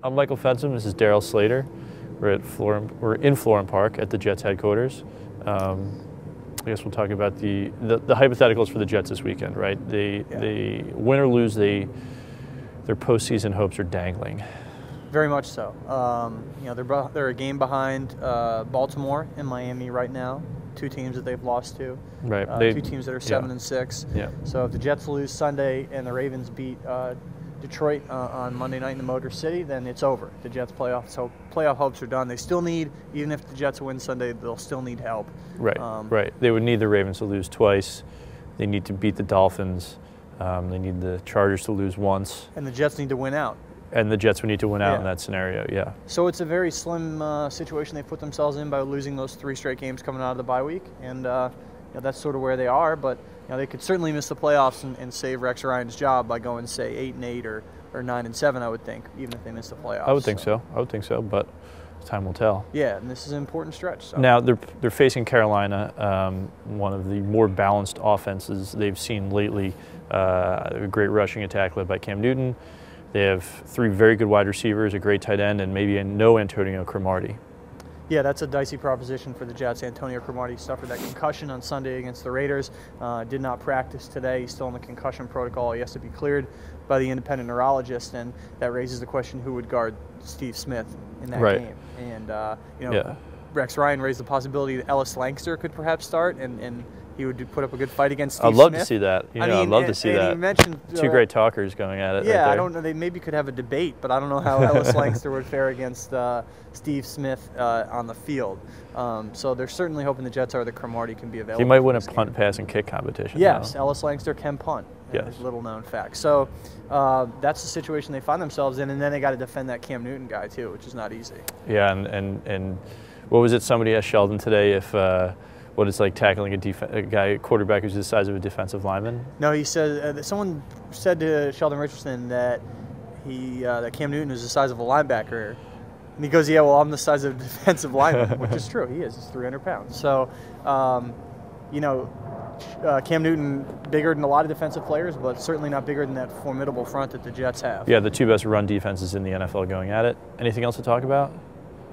I'm Michael Fensom. This is Darryl Slater. We're in florham-park at the Jets headquarters. I guess we'll talk about the hypotheticals for the Jets this weekend, right? They win or lose, their postseason hopes are dangling. Very much so. You know, they're a game behind Baltimore and Miami right now. Two teams that they've lost to. Right. Two teams that are 7-6. Yeah. So if the Jets lose Sunday and the Ravens beat Detroit on Monday night in the Motor City, then it's over. The Jets' playoff hopes are done. They still need, even if the Jets win Sunday, they'll still need help. Right. Right. They would need the Ravens to lose twice. They need to beat the Dolphins. They need the Chargers to lose once. And the Jets need to win out. And the Jets would need to win out in that scenario, yeah. So it's a very slim situation they put themselves in by losing those 3 straight games coming out of the bye week, and you know, that's sort of where they are. But you know, they could certainly miss the playoffs and save Rex Ryan's job by going, say, 8-8 or 9-7. I would think, even if they miss the playoffs. I would think so. I would think so, but time will tell. Yeah, and this is an important stretch. So. Now they're facing Carolina, one of the more balanced offenses they've seen lately. A great rushing attack led by Cam Newton. They have 3 very good wide receivers, a great tight end, and maybe no Antonio Cromartie. Yeah, that's a dicey proposition for the Jets. Antonio Cromartie suffered that concussion on Sunday against the Raiders. Did not practice today. He's still in the concussion protocol. He has to be cleared by the independent neurologist, and that raises the question who would guard Steve Smith in that game. And you know, Rex Ryan raised the possibility that Ellis Lankster could perhaps start, and he would put up a good fight against Steve Smith. I'd love to see that. I'd love to see that. You mentioned 2 great talkers going at it. Yeah, right I don't know. They maybe could have a debate, but I don't know how Ellis Lankster would fare against Steve Smith on the field. So they're certainly hoping the Jets are the Cromartie can be available. He might win a punt, pass, and kick competition. Yes, Ellis Lankster can punt. Yes. Little known fact. So that's the situation they find themselves in, and then they got to defend that Cam Newton guy too, which is not easy. Yeah, and what was it? Somebody asked Sheldon today if. What it's like tackling a quarterback who's the size of a defensive lineman? No, he said someone said to Sheldon Richardson that that Cam Newton is the size of a linebacker, and he goes, "Yeah, well, I'm the size of a defensive lineman," which is true. He is. He's 300 pounds. So, you know, Cam Newton bigger than a lot of defensive players, but certainly not bigger than that formidable front that the Jets have. Yeah, the 2 best run defenses in the NFL going at it. Anything else to talk about?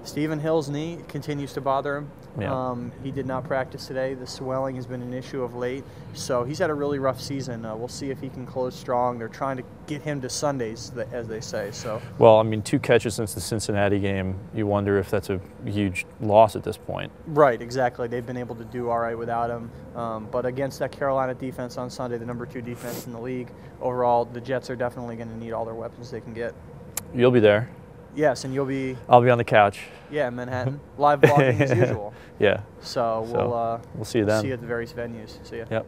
Stephen Hill's knee continues to bother him. Yeah. He did not practice today. The swelling has been an issue of late. So he's had a really rough season. We'll see if he can close strong. They're trying to get him to Sundays, as they say. So. Well, I mean, 2 catches since the Cincinnati game. You wonder if that's a huge loss at this point. Right, exactly. They've been able to do all right without him. But against that Carolina defense on Sunday, the #2 defense in the league, overall, the Jets are definitely going to need all their weapons they can get. You'll be there. Yes, and you'll be... I'll be on the couch. Yeah, in Manhattan. Live blogging as usual. Yeah. So we'll see you then. See you at the various venues. See ya. Yep.